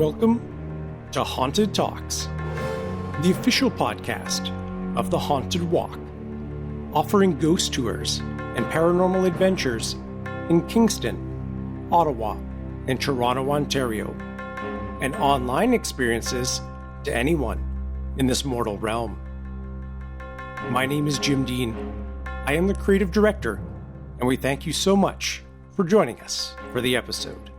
Welcome to Haunted Talks, the official podcast of the Haunted Walk, offering ghost tours and paranormal adventures in Kingston, Ottawa, and Toronto, Ontario, and online experiences to anyone in this mortal realm. My name is Jim Dean. I am the creative director, and we thank you so much for joining us for the episode.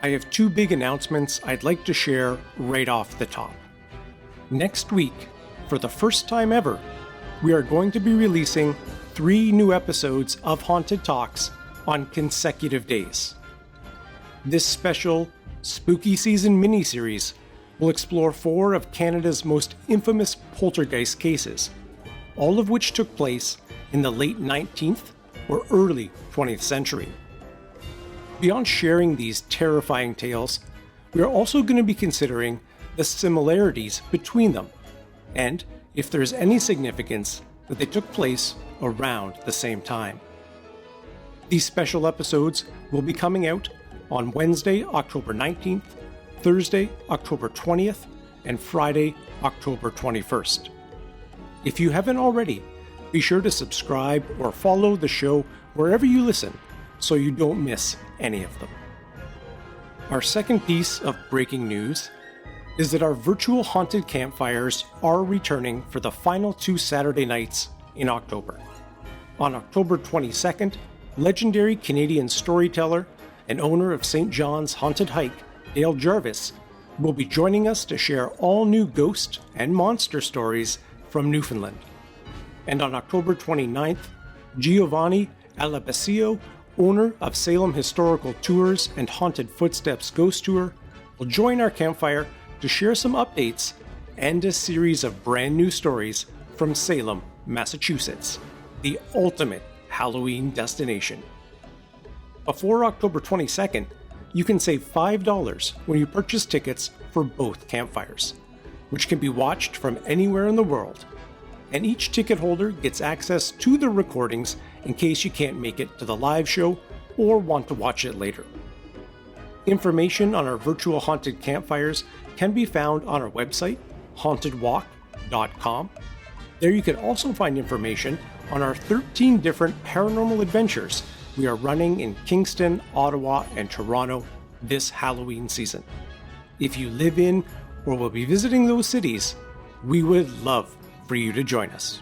I have two big announcements I'd like to share right off the top. Next week, for the first time ever, we are going to be releasing 3 new episodes of Haunted Talks on consecutive days. This special spooky season miniseries will explore 4 of Canada's most infamous poltergeist cases, all of which took place in the late 19th or early 20th century. Beyond sharing these terrifying tales, we are also going to be considering the similarities between them, and if there's any significance that they took place around the same time. These special episodes will be coming out on Wednesday, October 19th, Thursday, October 20th, and Friday, October 21st. If you haven't already, be sure to subscribe or follow the show wherever you listen so you don't miss any of them. Our second piece of breaking news is that our Virtual Haunted Campfires are returning for the final 2 Saturday nights in October. On October 22nd, legendary Canadian storyteller and owner of St. John's Haunted Hike, Dale Jarvis, will be joining us to share all new ghost and monster stories from Newfoundland. And on October 29th, Giovanni Alabasio, owner of Salem Historical Tours and Haunted Footsteps Ghost Tour, will join our campfire to share some updates and a series of brand new stories from Salem, Massachusetts, the ultimate Halloween destination. Before October 22nd, you can save $5 when you purchase tickets for both campfires, which can be watched from anywhere in the world, and each ticket holder gets access to the recordings in case you can't make it to the live show or want to watch it later. Information on our Virtual Haunted Campfires can be found on our website, hauntedwalk.com. There you can also find information on our 13 different paranormal adventures we are running in Kingston, Ottawa, and Toronto this Halloween season. If you live in or will be visiting those cities, we would love for you to join us.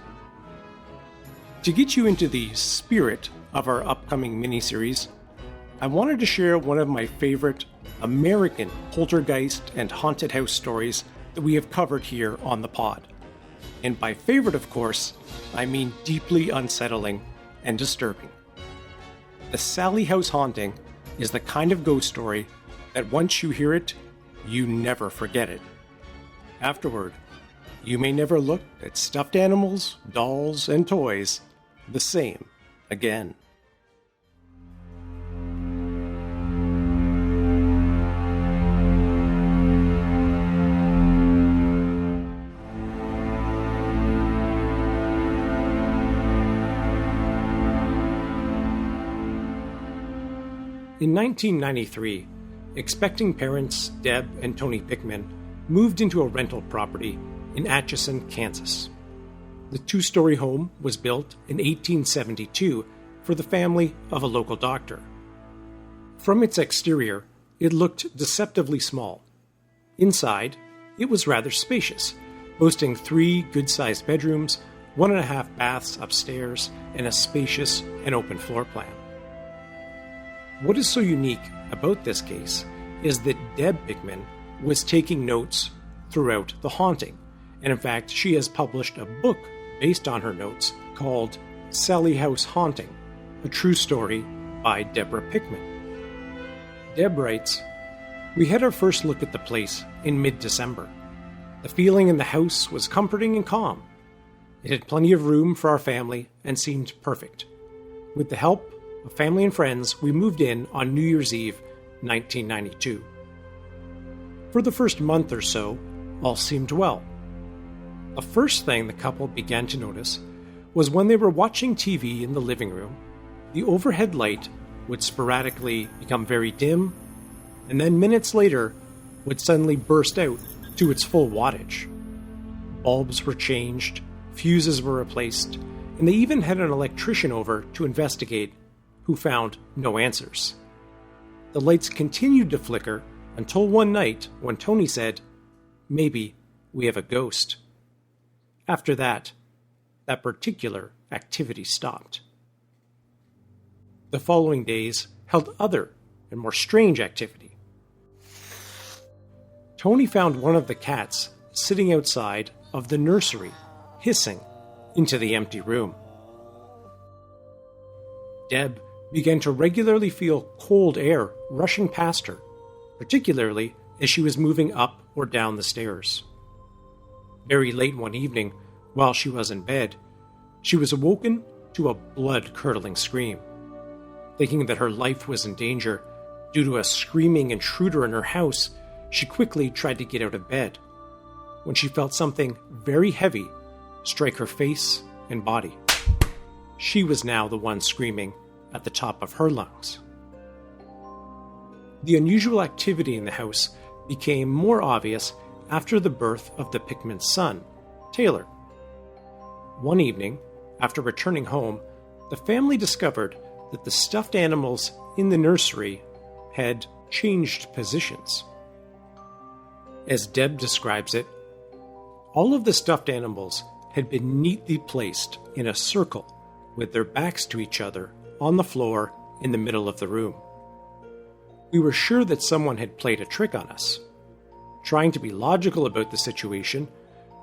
To get you into the spirit of our upcoming miniseries, I wanted to share one of my favorite American poltergeist and haunted house stories that we have covered here on the pod. And by favorite, of course, I mean deeply unsettling and disturbing. The Sallie House Haunting is the kind of ghost story that once you hear it, you never forget it. Afterward, you may never look at stuffed animals, dolls, and toys the same again. In 1993, expecting parents Deb and Tony Pickman moved into a rental property in Atchison, Kansas. The 2-story home was built in 1872 for the family of a local doctor. From its exterior, it looked deceptively small. Inside, it was rather spacious, boasting 3 good-sized bedrooms, 1.5 baths upstairs, and a spacious and open floor plan. What is so unique about this case is that Deb Pickman was taking notes throughout the haunting, and in fact, she has published a book based on her notes called Sallie House Haunting, a true story by Deborah Pickman. Deb writes, "We had our first look at the place in mid-December. The feeling in the house was comforting and calm. It had plenty of room for our family and seemed perfect. With the help of family and friends, we moved in on New Year's Eve, 1992. For the first month or so, all seemed well. The first thing the couple began to notice was when they were watching TV in the living room, the overhead light would sporadically become very dim, and then minutes later would suddenly burst out to its full wattage. Bulbs were changed, fuses were replaced, and they even had an electrician over to investigate, who found no answers. The lights continued to flicker until one night when Tony said, "Maybe we have a ghost." After that particular activity stopped. The following days held other and more strange activity. Tony found one of the cats sitting outside of the nursery, hissing into the empty room. Deb began to regularly feel cold air rushing past her, particularly as she was moving up or down the stairs. Very late one evening, while she was in bed, she was awoken to a blood-curdling scream. Thinking that her life was in danger due to a screaming intruder in her house, she quickly tried to get out of bed, when she felt something very heavy strike her face and body. She was now the one screaming at the top of her lungs. The unusual activity in the house became more obvious after the birth of the Pickman's son, Taylor. One evening, after returning home, the family discovered that the stuffed animals in the nursery had changed positions. As Deb describes it, all of the stuffed animals had been neatly placed in a circle with their backs to each other on the floor in the middle of the room. We were sure that someone had played a trick on us. Trying to be logical about the situation,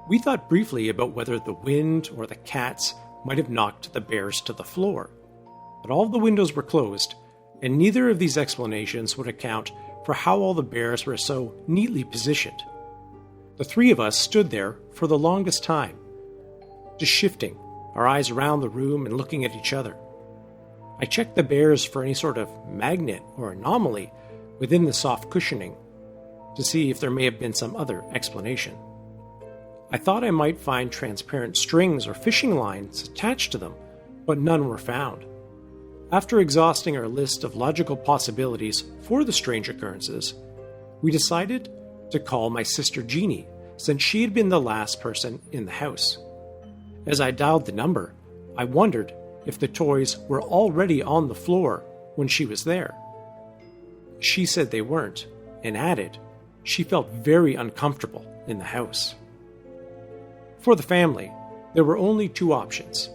we thought briefly about whether the wind or the cats might have knocked the bears to the floor. But all the windows were closed, and neither of these explanations would account for how all the bears were so neatly positioned. The three of us stood there for the longest time, just shifting, our eyes around the room and looking at each other. I checked the bears for any sort of magnet or anomaly within the soft cushioning to see if there may have been some other explanation. I thought I might find transparent strings or fishing lines attached to them, but none were found. After exhausting our list of logical possibilities for the strange occurrences, we decided to call my sister Jeannie, since she had been the last person in the house. As I dialed the number, I wondered if the toys were already on the floor when she was there. She said they weren't, and added she felt very uncomfortable in the house. For the family, there were only two options.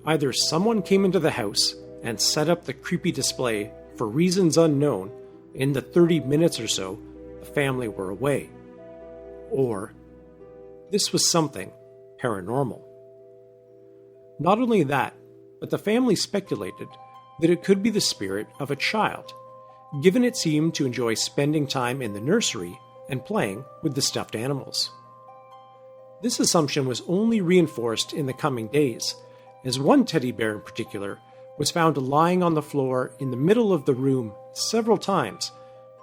Either someone came into the house and set up the creepy display for reasons unknown in the 30 minutes or so the family were away, or this was something paranormal. Not only that, but the family speculated that it could be the spirit of a child, given it seemed to enjoy spending time in the nursery and playing with the stuffed animals. This assumption was only reinforced in the coming days, as one teddy bear in particular was found lying on the floor in the middle of the room several times,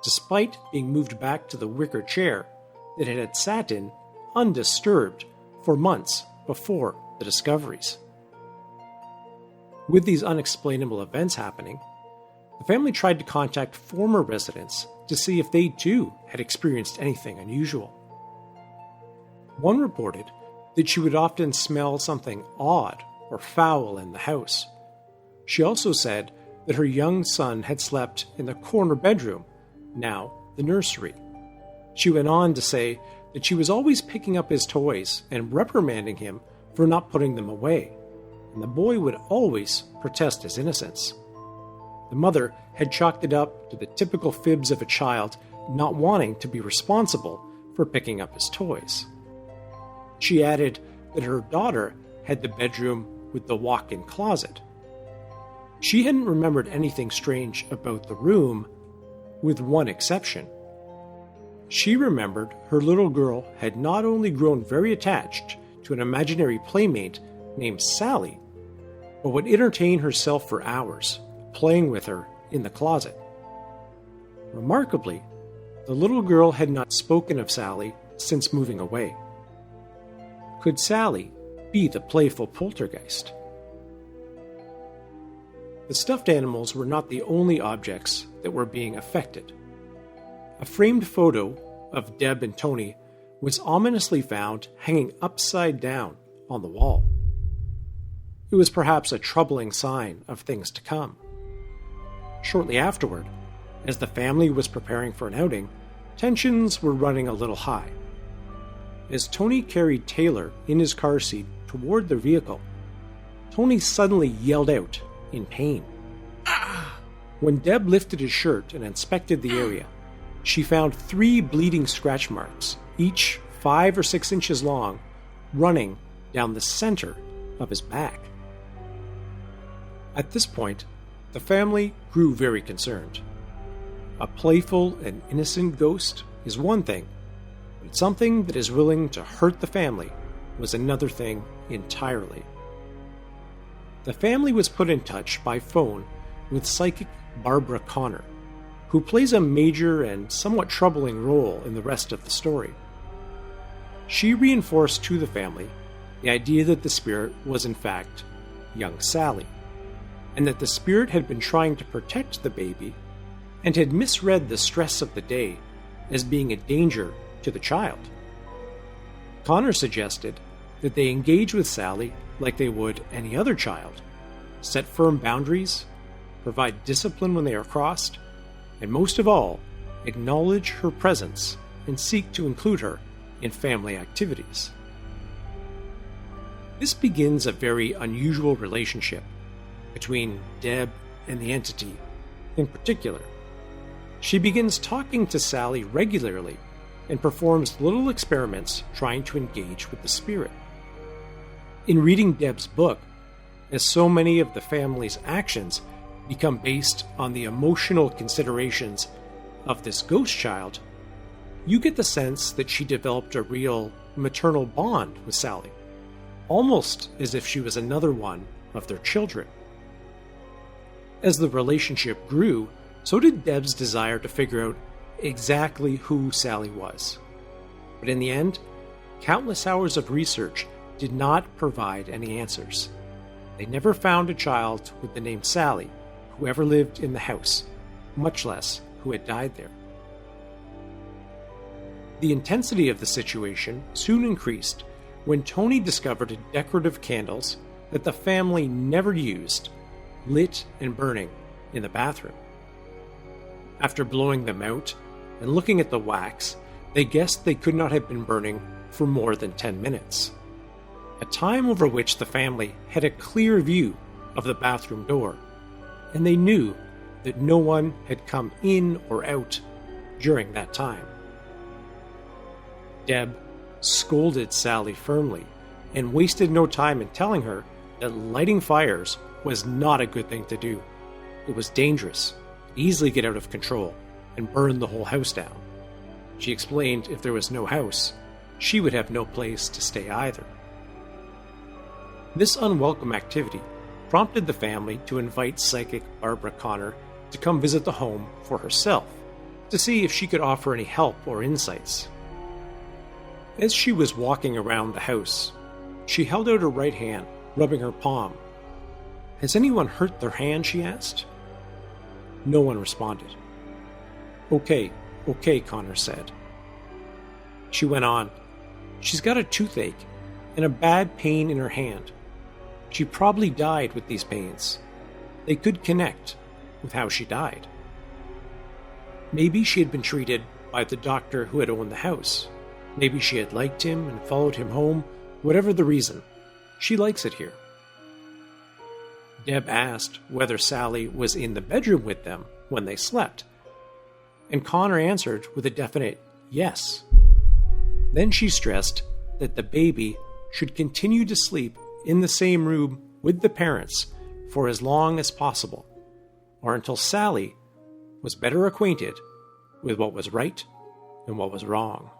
despite being moved back to the wicker chair that it had sat in undisturbed for months before the discoveries. With these unexplainable events happening, the family tried to contact former residents to see if they too had experienced anything unusual. One reported that she would often smell something odd or foul in the house. She also said that her young son had slept in the corner bedroom, now the nursery. She went on to say that she was always picking up his toys and reprimanding him for not putting them away, and the boy would always protest his innocence. The mother had chalked it up to the typical fibs of a child not wanting to be responsible for picking up his toys. She added that her daughter had the bedroom with the walk-in closet. She hadn't remembered anything strange about the room, with one exception. She remembered her little girl had not only grown very attached to an imaginary playmate named Sallie, but would entertain herself for hours, playing with her in the closet. Remarkably, the little girl had not spoken of Sallie since moving away. Could Sallie be the playful poltergeist? The stuffed animals were not the only objects that were being affected. A framed photo of Deb and Tony was ominously found hanging upside down on the wall. It was perhaps a troubling sign of things to come. Shortly afterward, as the family was preparing for an outing, tensions were running a little high. As Tony carried Taylor in his car seat toward their vehicle, Tony suddenly yelled out in pain. When Deb lifted his shirt and inspected the area, she found 3 bleeding scratch marks, each 5 or 6 inches long, running down the center of his back. At this point, the family grew very concerned. A playful and innocent ghost is one thing, but something that is willing to hurt the family was another thing entirely. The family was put in touch by phone with psychic Barbara Connor, who plays a major and somewhat troubling role in the rest of the story. She reinforced to the family the idea that the spirit was in fact young Sallie, and that the spirit had been trying to protect the baby and had misread the stress of the day as being a danger to the child. Connor suggested that they engage with Sallie like they would any other child, set firm boundaries, provide discipline when they are crossed, and most of all, acknowledge her presence and seek to include her in family activities. This begins a very unusual relationship between Deb and the entity in particular. She begins talking to Sallie regularly and performs little experiments trying to engage with the spirit. In reading Deb's book, as so many of the family's actions become based on the emotional considerations of this ghost child, you get the sense that she developed a real maternal bond with Sallie, almost as if she was another one of their children. As the relationship grew, so did Deb's desire to figure out exactly who Sallie was. But in the end, countless hours of research did not provide any answers. They never found a child with the name Sallie who ever lived in the house, much less who had died there. The intensity of the situation soon increased when Tony discovered decorative candles that the family never used, lit and burning in the bathroom. After blowing them out and looking at the wax, they guessed they could not have been burning for more than 10 minutes, a time over which the family had a clear view of the bathroom door, and they knew that no one had come in or out during that time. Deb scolded Sallie firmly and wasted no time in telling her that lighting fires was not a good thing to do. It was dangerous, easily get out of control, and burn the whole house down. She explained if there was no house, she would have no place to stay either. This unwelcome activity prompted the family to invite psychic Barbara Connor to come visit the home for herself, to see if she could offer any help or insights. As she was walking around the house, she held out her right hand, rubbing her palm. "Has anyone hurt their hand?" she asked. No one responded. Okay, Connor said. She went on, "She's got a toothache and a bad pain in her hand. She probably died with these pains. They could connect with how she died. Maybe she had been treated by the doctor who had owned the house. Maybe she had liked him and followed him home. Whatever the reason, she likes it here." Deb asked whether Sallie was in the bedroom with them when they slept, and Connor answered with a definite yes. Then she stressed that the baby should continue to sleep in the same room with the parents for as long as possible, or until Sallie was better acquainted with what was right and what was wrong.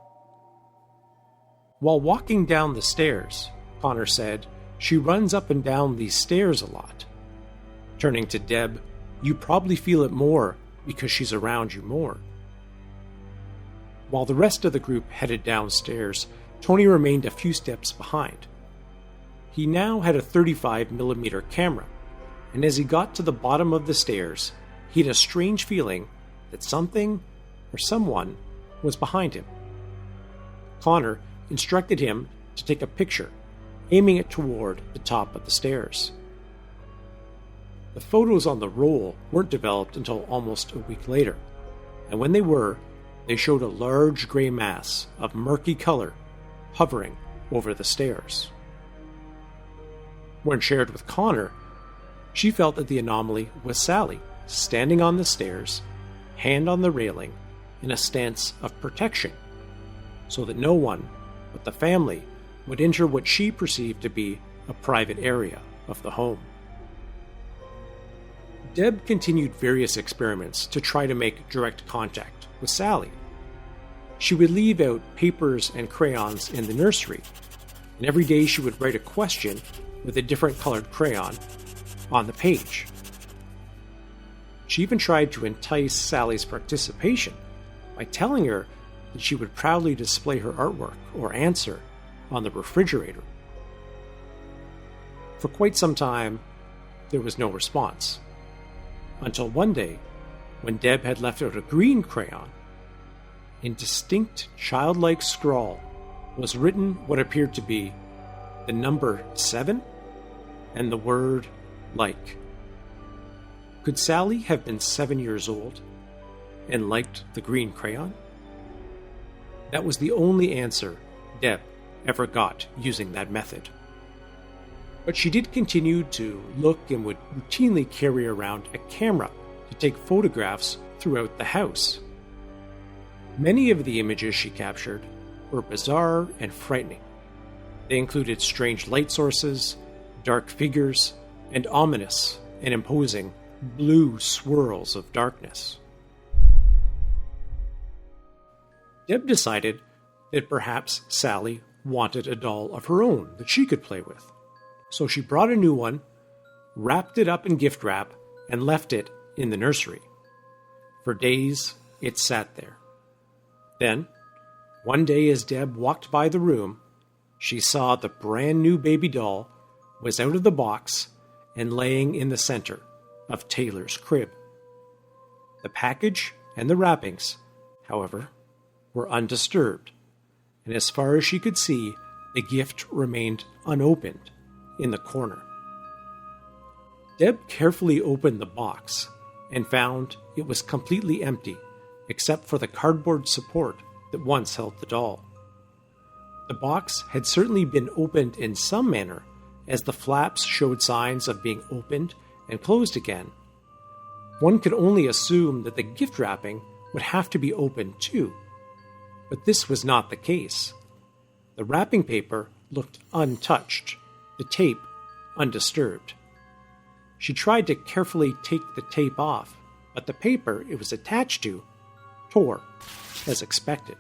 While walking down the stairs, Connor said she runs up and down these stairs a lot. Turning to Deb, "You probably feel it more because she's around you more." While the rest of the group headed downstairs, Tony remained a few steps behind. He now had a 35mm camera, and as he got to the bottom of the stairs, he had a strange feeling that something or someone was behind him. Connor instructed him to take a picture, aiming it toward the top of the stairs. The photos on the roll weren't developed until almost a week later, and when they were, they showed a large gray mass of murky color hovering over the stairs. When shared with Connor, she felt that the anomaly was Sallie, standing on the stairs, hand on the railing, in a stance of protection, so that no one but the family would enter what she perceived to be a private area of the home. Deb continued various experiments to try to make direct contact with Sallie. She would leave out papers and crayons in the nursery, and every day she would write a question with a different colored crayon on the page. She even tried to entice Sallie's participation by telling her that she would proudly display her artwork or answer on the refrigerator. For quite some time, there was no response, until one day, when Deb had left out a green crayon. In distinct childlike scrawl was written what appeared to be the number 7 and the word like. Could Sallie have been 7 years old and liked the green crayon? That was the only answer Deb ever got using that method. But she did continue to look and would routinely carry around a camera to take photographs throughout the house. Many of the images she captured were bizarre and frightening. They included strange light sources, dark figures, and ominous and imposing blue swirls of darkness. Deb decided that perhaps Sallie wanted a doll of her own that she could play with. So she brought a new one, wrapped it up in gift wrap, and left it in the nursery. For days, it sat there. Then, one day as Deb walked by the room, she saw the brand new baby doll was out of the box and laying in the center of Taylor's crib. The package and the wrappings, however, were undisturbed, and as far as she could see, the gift remained unopened in the corner. Deb carefully opened the box and found it was completely empty, except for the cardboard support that once held the doll. The box had certainly been opened in some manner, as the flaps showed signs of being opened and closed again. One could only assume that the gift wrapping would have to be opened too, but this was not the case. The wrapping paper looked untouched, the tape undisturbed. She tried to carefully take the tape off, but the paper it was attached to tore, as expected.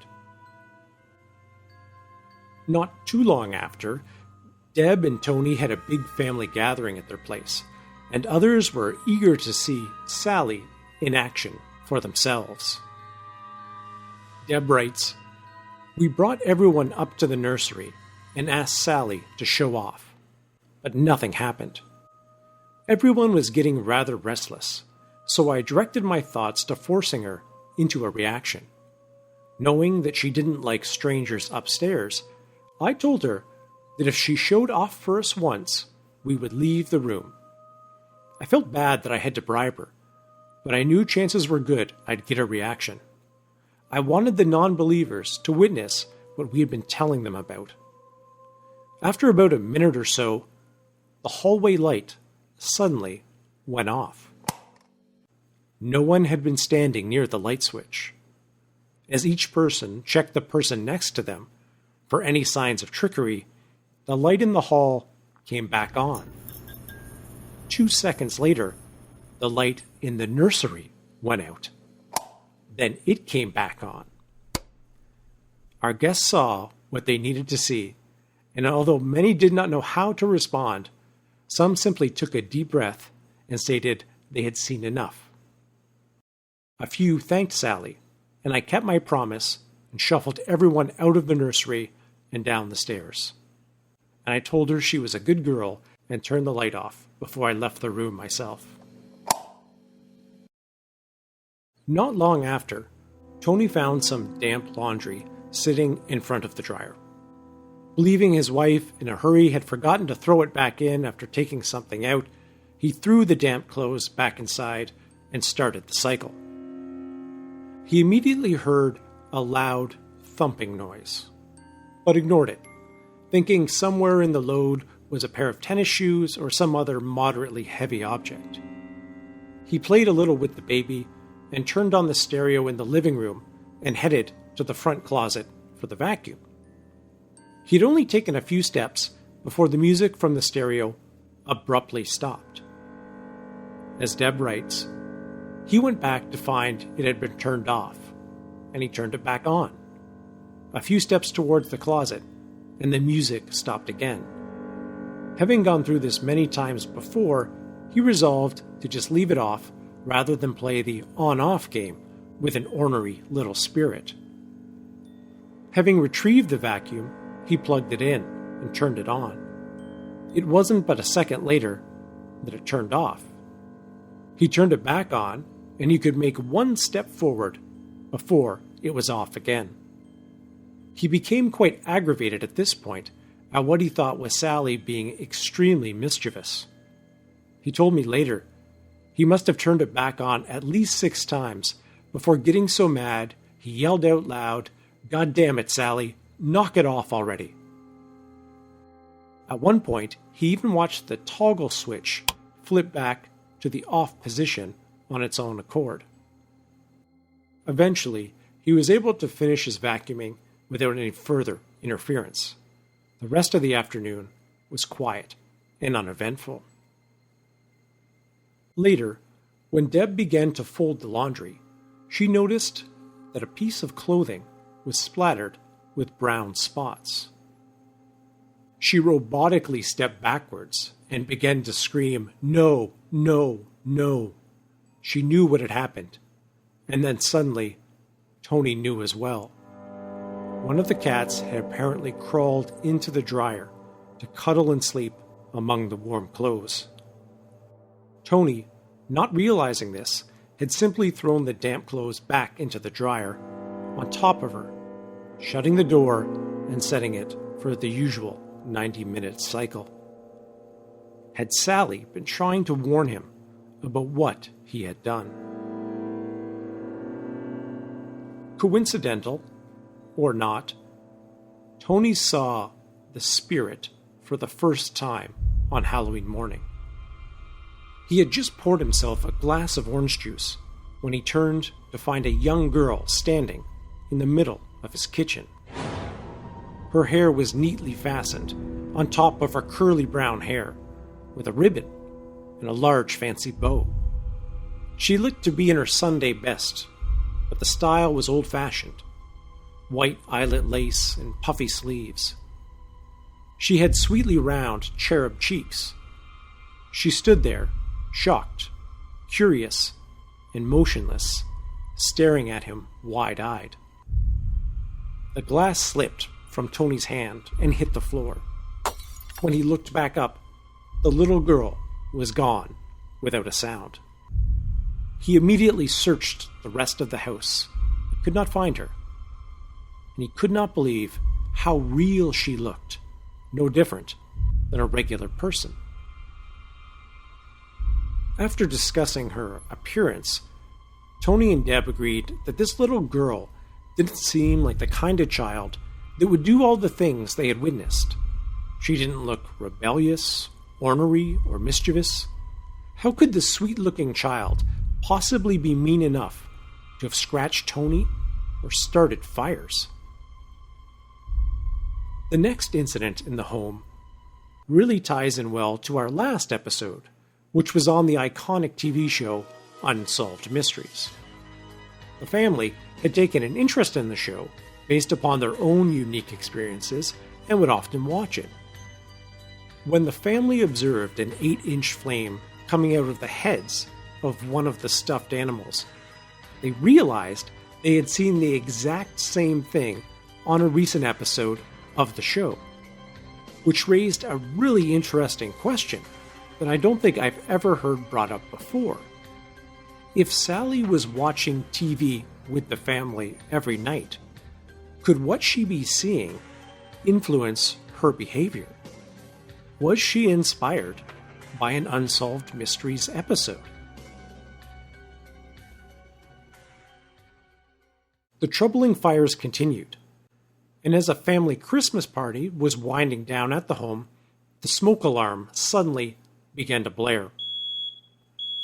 Not too long after, Deb and Tony had a big family gathering at their place, and others were eager to see Sallie in action for themselves. Deb writes, "We brought everyone up to the nursery and asked Sallie to show off, but nothing happened. Everyone was getting rather restless, so I directed my thoughts to forcing her into a reaction. Knowing that she didn't like strangers upstairs, I told her that if she showed off for us once, we would leave the room. I felt bad that I had to bribe her, but I knew chances were good I'd get a reaction. I wanted the non-believers to witness what we had been telling them about. After about a minute or so, the hallway light suddenly went off. No one had been standing near the light switch. As each person checked the person next to them for any signs of trickery, the light in the hall came back on. 2 seconds later, the light in the nursery went out. Then it came back on. Our guests saw what they needed to see, and although many did not know how to respond, some simply took a deep breath and stated they had seen enough. A few thanked Sallie, and I kept my promise and shuffled everyone out of the nursery and down the stairs. And I told her she was a good girl and turned the light off before I left the room myself. Not long after, Tony found some damp laundry sitting in front of the dryer. Believing his wife in a hurry had forgotten to throw it back in after taking something out, he threw the damp clothes back inside and started the cycle. He immediately heard a loud thumping noise, but ignored it, thinking somewhere in the load was a pair of tennis shoes or some other moderately heavy object. He played a little with the baby and turned on the stereo in the living room and headed to the front closet for the vacuum. He'd only taken a few steps before the music from the stereo abruptly stopped. As Deb writes, he went back to find it had been turned off, and he turned it back on. A few steps towards the closet, and the music stopped again. Having gone through this many times before, he resolved to just leave it off rather than play the on-off game with an ornery little spirit. Having retrieved the vacuum, he plugged it in and turned it on. It wasn't but a second later that it turned off. He turned it back on, and he could make one step forward before it was off again. He became quite aggravated at this point at what he thought was Sallie being extremely mischievous. He told me later he must have turned it back on at least 6 times before getting so mad he yelled out loud, "God damn it, Sallie, knock it off already." At one point, he even watched the toggle switch flip back to the off position on its own accord. Eventually, he was able to finish his vacuuming without any further interference. The rest of the afternoon was quiet and uneventful. Later, when Deb began to fold the laundry, she noticed that a piece of clothing was splattered with brown spots. She robotically stepped backwards and began to scream, "No, no, no." She knew what had happened, and then suddenly, Tony knew as well. One of the cats had apparently crawled into the dryer to cuddle and sleep among the warm clothes. Tony, not realizing this, had simply thrown the damp clothes back into the dryer on top of her, shutting the door and setting it for the usual 90-minute cycle. Had Sallie been trying to warn him about what he had done? Coincidental or not, Tony saw the spirit for the first time on Halloween morning. He had just poured himself a glass of orange juice when he turned to find a young girl standing in the middle of his kitchen. Her hair was neatly fastened on top of her curly brown hair with a ribbon and a large fancy bow. She looked to be in her Sunday best, but the style was old-fashioned, white eyelet lace and puffy sleeves. She had sweetly round cherub cheeks. She stood there, shocked, curious, and motionless, staring at him wide-eyed. The glass slipped from Tony's hand and hit the floor. When he looked back up, the little girl was gone without a sound. He immediately searched the rest of the house, but could not find her. And he could not believe how real she looked, no different than a regular person. After discussing her appearance, Tony and Deb agreed that this little girl didn't seem like the kind of child that would do all the things they had witnessed. She didn't look rebellious, ornery, or mischievous. How could the sweet-looking child possibly be mean enough to have scratched Tony or started fires? The next incident in the home really ties in well to our last episode, which was on the iconic TV show Unsolved Mysteries. The family had taken an interest in the show based upon their own unique experiences and would often watch it. When the family observed an 8-inch flame coming out of the heads of one of the stuffed animals, they realized they had seen the exact same thing on a recent episode of the show. which raised a really interesting question that I don't think I've ever heard brought up before. If Sallie was watching TV with the family every night, could what she be seeing influence her behavior? Was she inspired by an Unsolved Mysteries episode? The troubling fires continued, and as a family Christmas party was winding down at the home, the smoke alarm suddenly began to blare.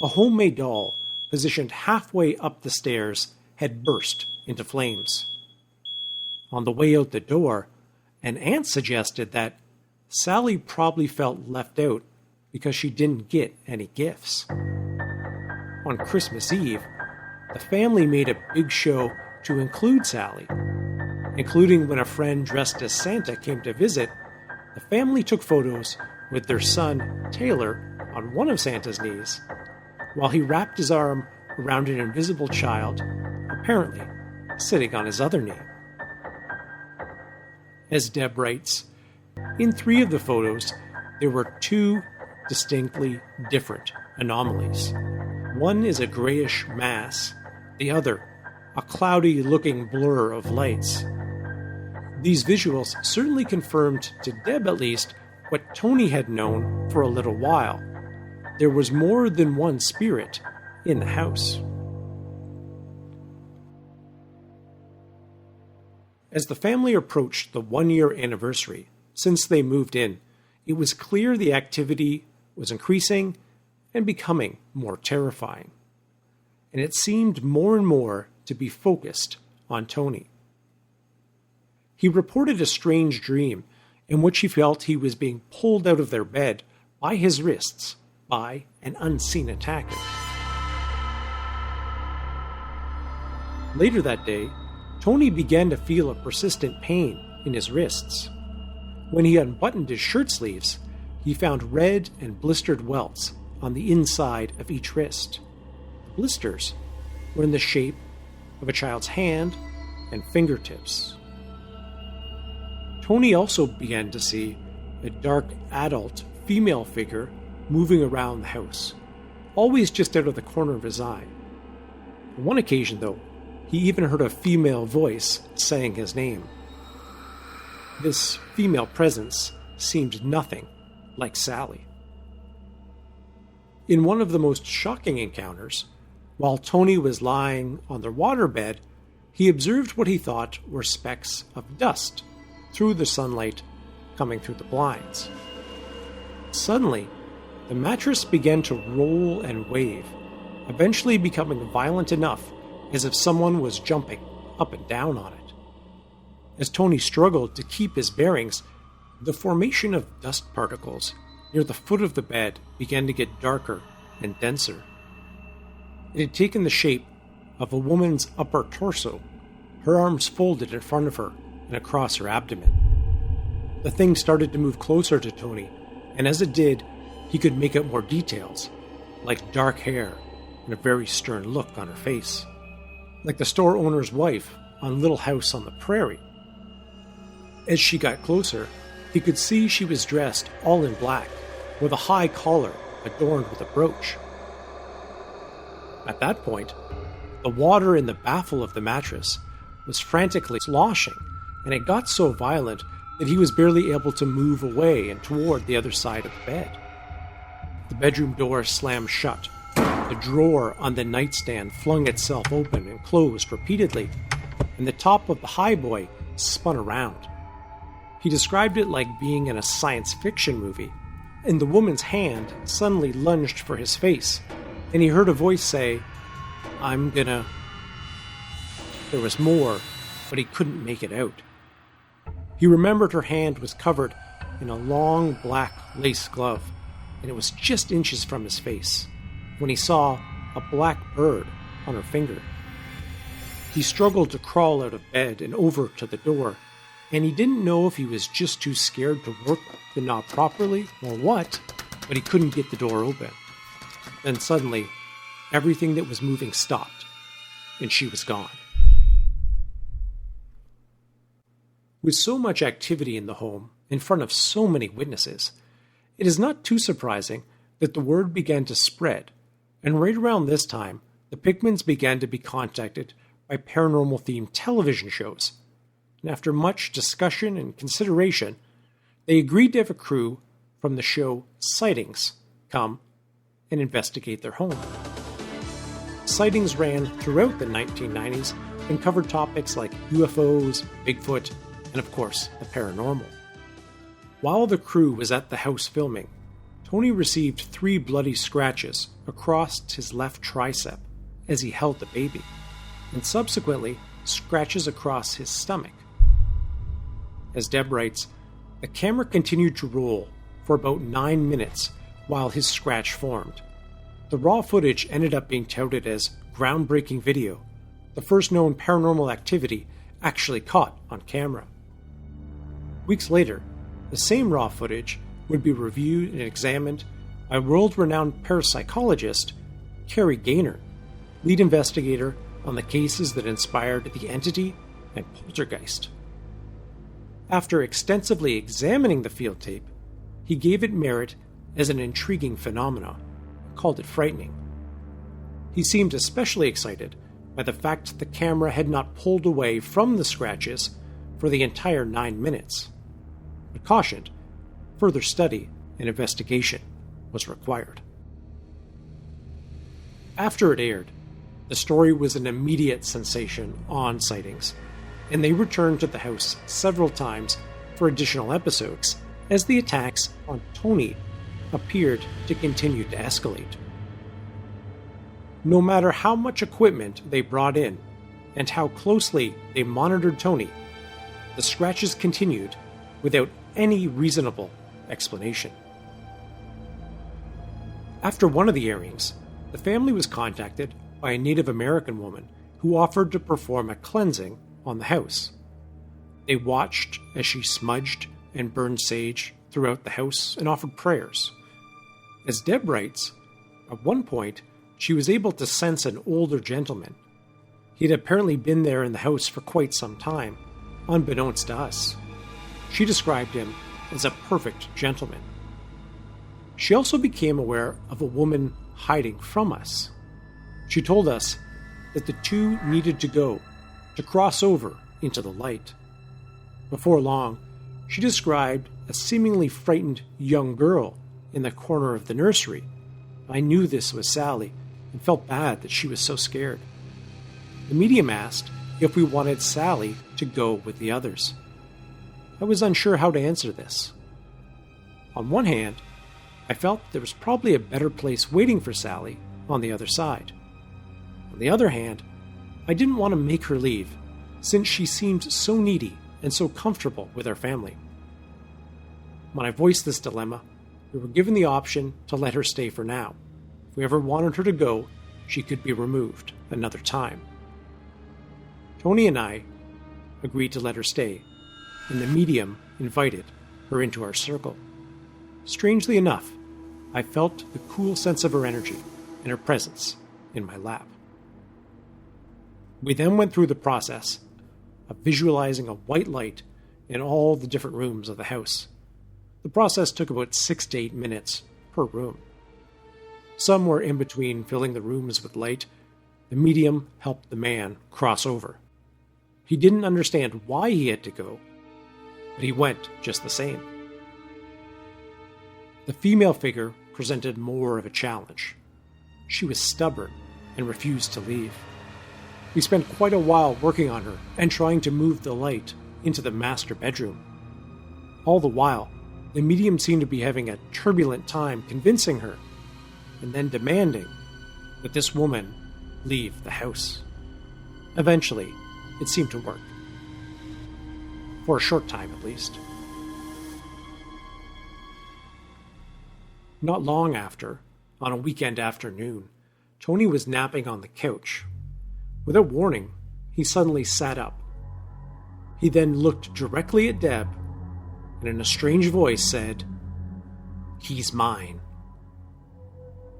A homemade doll, positioned halfway up the stairs, had burst into flames. On the way out the door, an aunt suggested that Sallie probably felt left out because she didn't get any gifts. On Christmas Eve, the family made a big show to include Sallie. Including when a friend dressed as Santa came to visit, the family took photos with their son, Taylor, on one of Santa's knees, while he wrapped his arm around an invisible child, apparently sitting on his other knee. As Deb writes, in 3 of the photos, there were 2 distinctly different anomalies. One is a grayish mass, the other a cloudy-looking blur of lights. These visuals certainly confirmed, to Deb at least, what Tony had known for a little while. There was more than one spirit in the house. As the family approached the 1-year anniversary since they moved in, it was clear the activity was increasing and becoming more terrifying. And it seemed more and more to be focused on Tony. He reported a strange dream in which he felt he was being pulled out of their bed by his wrists by an unseen attacker. Later that day, Tony began to feel a persistent pain in his wrists. When he unbuttoned his shirt sleeves, he found red and blistered welts on the inside of each wrist. The blisters were in the shape of a child's hand and fingertips. Tony also began to see a dark adult female figure moving around the house, always just out of the corner of his eye. On one occasion, though, he even heard a female voice saying his name. This female presence seemed nothing like Sallie. In one of the most shocking encounters, while Tony was lying on their waterbed, he observed what he thought were specks of dust through the sunlight coming through the blinds. Suddenly, the mattress began to roll and wave, eventually becoming violent enough as if someone was jumping up and down on it. As Tony struggled to keep his bearings, the formation of dust particles near the foot of the bed began to get darker and denser. It had taken the shape of a woman's upper torso, her arms folded in front of her and across her abdomen. The thing started to move closer to Tony, and as it did, he could make out more details, like dark hair and a very stern look on her face, like the store owner's wife on Little House on the Prairie. As she got closer, he could see she was dressed all in black, with a high collar adorned with a brooch. At that point, the water in the baffle of the mattress was frantically sloshing, and it got so violent that he was barely able to move away and toward the other side of the bed. The bedroom door slammed shut. The drawer on the nightstand flung itself open and closed repeatedly, and the top of the highboy spun around. He described it like being in a science fiction movie, and the woman's hand suddenly lunged for his face, and he heard a voice say, "I'm gonna..." There was more, but he couldn't make it out. He remembered her hand was covered in a long black lace glove, and it was just inches from his face, when he saw a black bird on her finger. He struggled to crawl out of bed and over to the door, and he didn't know if he was just too scared to work the knob properly or what, but he couldn't get the door open. Then suddenly, everything that was moving stopped, and she was gone. With so much activity in the home, in front of so many witnesses, it is not too surprising that the word began to spread, and right around this time, the Pickmans began to be contacted by paranormal-themed television shows, and after much discussion and consideration, they agreed to have a crew from the show Sightings come and investigate their home. Sightings ran throughout the 1990s and covered topics like UFOs, Bigfoot, and of course, the paranormal. While the crew was at the house filming, Tony received 3 bloody scratches across his left tricep as he held the baby, and subsequently scratches across his stomach. As Deb writes, the camera continued to roll for about 9 minutes while his scratch formed. The raw footage ended up being touted as groundbreaking video, the first known paranormal activity actually caught on camera. Weeks later, the same raw footage would be reviewed and examined by world-renowned parapsychologist Carrie Gaynor, lead investigator on the cases that inspired The Entity and Poltergeist. After extensively examining the field tape, he gave it merit as an intriguing phenomenon, called it frightening. He seemed especially excited by the fact the camera had not pulled away from the scratches for the entire 9 minutes, but cautioned further study and investigation was required. After it aired, the story was an immediate sensation on Sightings, and they returned to the house several times for additional episodes as the attacks on Tony appeared to continue to escalate. No matter how much equipment they brought in and how closely they monitored Tony, the scratches continued without any reasonable explanation. After one of the airings, the family was contacted by a Native American woman who offered to perform a cleansing on the house. They watched as she smudged and burned sage throughout the house and offered prayers. As Deb writes, at one point, she was able to sense an older gentleman. He had apparently been there in the house for quite some time, unbeknownst to us. She described him as a perfect gentleman. She also became aware of a woman hiding from us. She told us that the two needed to go to cross over into the light. Before long, she described a seemingly frightened young girl in the corner of the nursery. I knew this was Sallie and felt bad that she was so scared. The medium asked if we wanted Sallie to go with the others. I was unsure how to answer this. On one hand, I felt there was probably a better place waiting for Sallie on the other side. On the other hand, I didn't want to make her leave, since she seemed so needy and so comfortable with our family. When I voiced this dilemma, we were given the option to let her stay for now. If we ever wanted her to go, she could be removed another time. Tony and I agreed to let her stay, and the medium invited her into our circle. Strangely enough, I felt the cool sense of her energy and her presence in my lap. We then went through the process of visualizing a white light in all the different rooms of the house. The process took about 6 to 8 minutes per room. Some were in between filling the rooms with light. The medium helped the man cross over. He didn't understand why he had to go, but he went just the same. The female figure presented more of a challenge. She was stubborn and refused to leave. We spent quite a while working on her and trying to move the light into the master bedroom. All the while, the medium seemed to be having a turbulent time convincing her and then demanding that this woman leave the house. Eventually, it seemed to work. For a short time, at least. Not long after, on a weekend afternoon, Tony was napping on the couch. Without warning, he suddenly sat up. He then looked directly at Deb and in a strange voice said, "He's mine."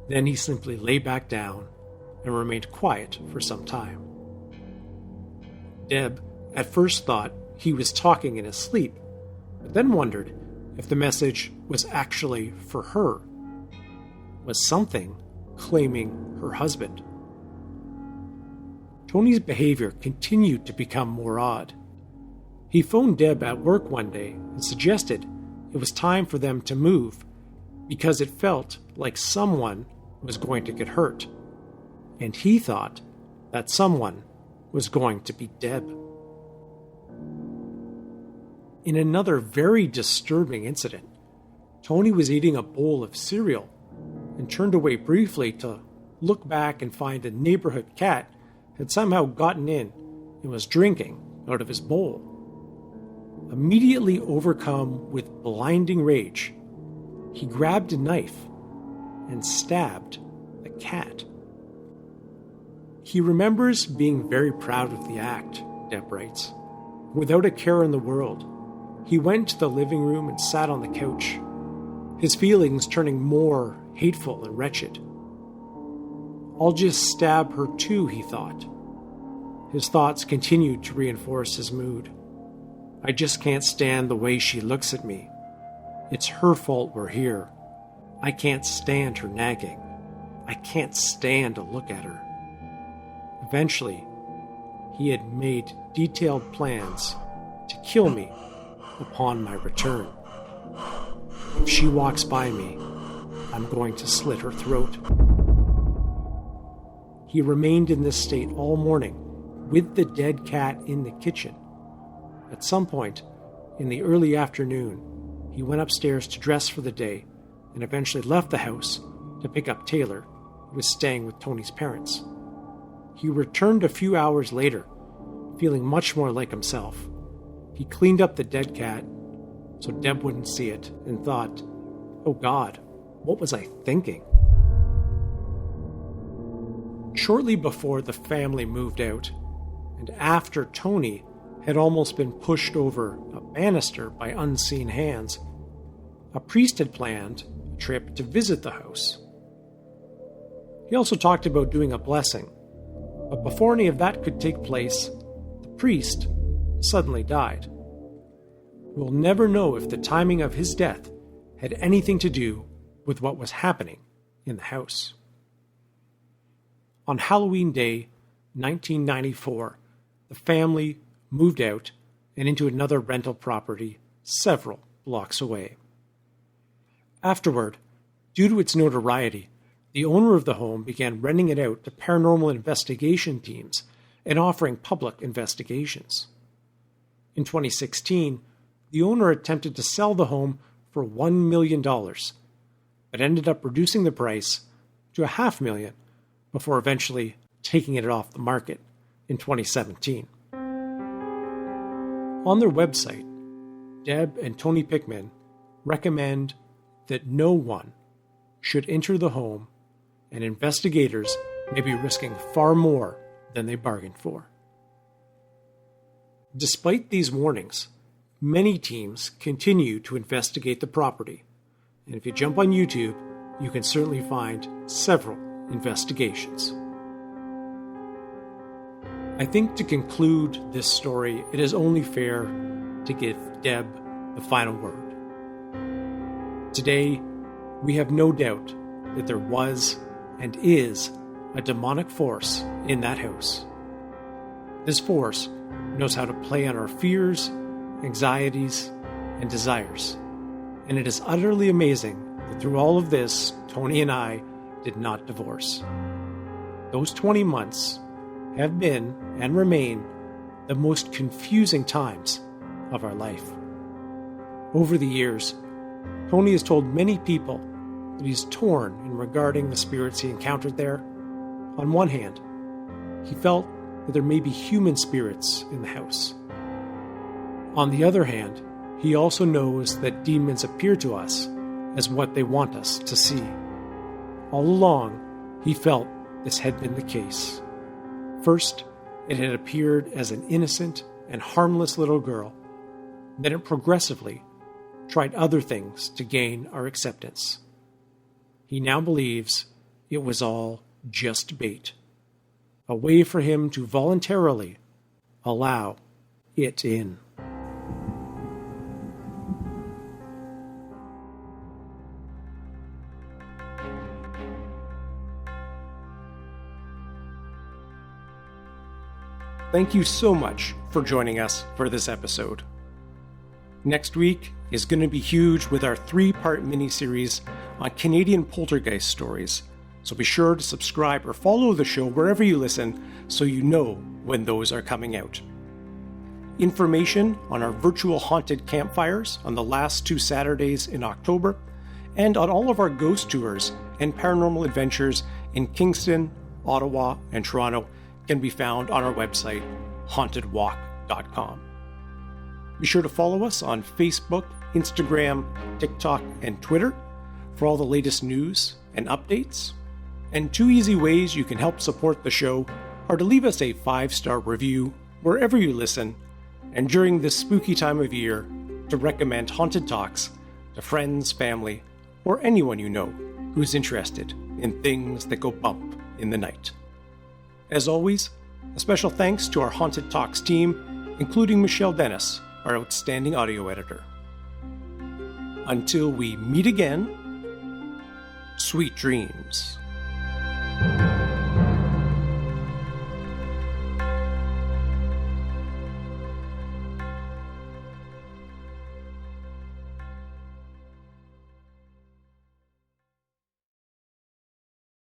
Then he simply lay back down and remained quiet for some time. Deb at first thought he was talking in his sleep, but then wondered if the message was actually for her. Was something claiming her husband? Tony's behavior continued to become more odd. He phoned Deb at work one day and suggested it was time for them to move because it felt like someone was going to get hurt, and he thought that someone was going to be Deb. In another very disturbing incident, Tony was eating a bowl of cereal and turned away briefly to look back and find a neighborhood cat had somehow gotten in and was drinking out of his bowl. Immediately overcome with blinding rage, he grabbed a knife and stabbed the cat. He remembers being very proud of the act, Deb writes. Without a care in the world, he went to the living room and sat on the couch, his feelings turning more hateful and wretched. I'll just stab her too, he thought. His thoughts continued to reinforce his mood. I just can't stand the way she looks at me. It's her fault we're here. I can't stand her nagging. I can't stand to look at her. Eventually, he had made detailed plans to kill me upon my return. If she walks by me, I'm going to slit her throat. He remained in this state all morning with the dead cat in the kitchen. At some point in the early afternoon, he went upstairs to dress for the day and eventually left the house to pick up Taylor, who was staying with Tony's parents. He returned a few hours later, feeling much more like himself. He cleaned up the dead cat so Deb wouldn't see it and thought, oh God, what was I thinking? Shortly before the family moved out, and after Tony had almost been pushed over a banister by unseen hands, a priest had planned a trip to visit the house. He also talked about doing a blessing, but before any of that could take place, the priest suddenly died. We'll never know if the timing of his death had anything to do with what was happening in the house. On Halloween Day, 1994, the family moved out and into another rental property several blocks away. Afterward, due to its notoriety, the owner of the home began renting it out to paranormal investigation teams and offering public investigations. In 2016, the owner attempted to sell the home for $1 million, but ended up reducing the price to $500,000 before eventually taking it off the market in 2017. On their website, Deb and Tony Pickman recommend that no one should enter the home, and investigators may be risking far more than they bargained for. Despite these warnings, many teams continue to investigate the property, and if you jump on YouTube, you can certainly find several investigations. I think to conclude this story, it is only fair to give Deb the final word. Today, we have no doubt that there was and is a demonic force in that house. This force knows how to play on our fears, anxieties, and desires. And it is utterly amazing that through all of this, Tony and I did not divorce. Those 20 months have been and remain the most confusing times of our life. Over the years, Tony has told many people that he's torn in regarding the spirits he encountered there. On one hand, he felt that there may be human spirits in the house. On the other hand, he also knows that demons appear to us as what they want us to see. All along, he felt this had been the case. First, it had appeared as an innocent and harmless little girl. Then it progressively tried other things to gain our acceptance. He now believes it was all just bait, a way for him to voluntarily allow it in. Thank you so much for joining us for this episode. Next week is going to be huge with our 3-part miniseries on Canadian poltergeist stories, so be sure to subscribe or follow the show wherever you listen so you know when those are coming out. Information on our virtual haunted campfires on the last 2 Saturdays in October, and on all of our ghost tours and paranormal adventures in Kingston, Ottawa, and Toronto can be found on our website, hauntedwalk.com. Be sure to follow us on Facebook, Instagram, TikTok, and Twitter for all the latest news and updates. And 2 easy ways you can help support the show are to leave us a 5-star review wherever you listen, and during this spooky time of year, to recommend Haunted Talks to friends, family, or anyone you know who's interested in things that go bump in the night. As always, a special thanks to our Haunted Talks team, including Michelle Dennis, our outstanding audio editor. Until we meet again, sweet dreams.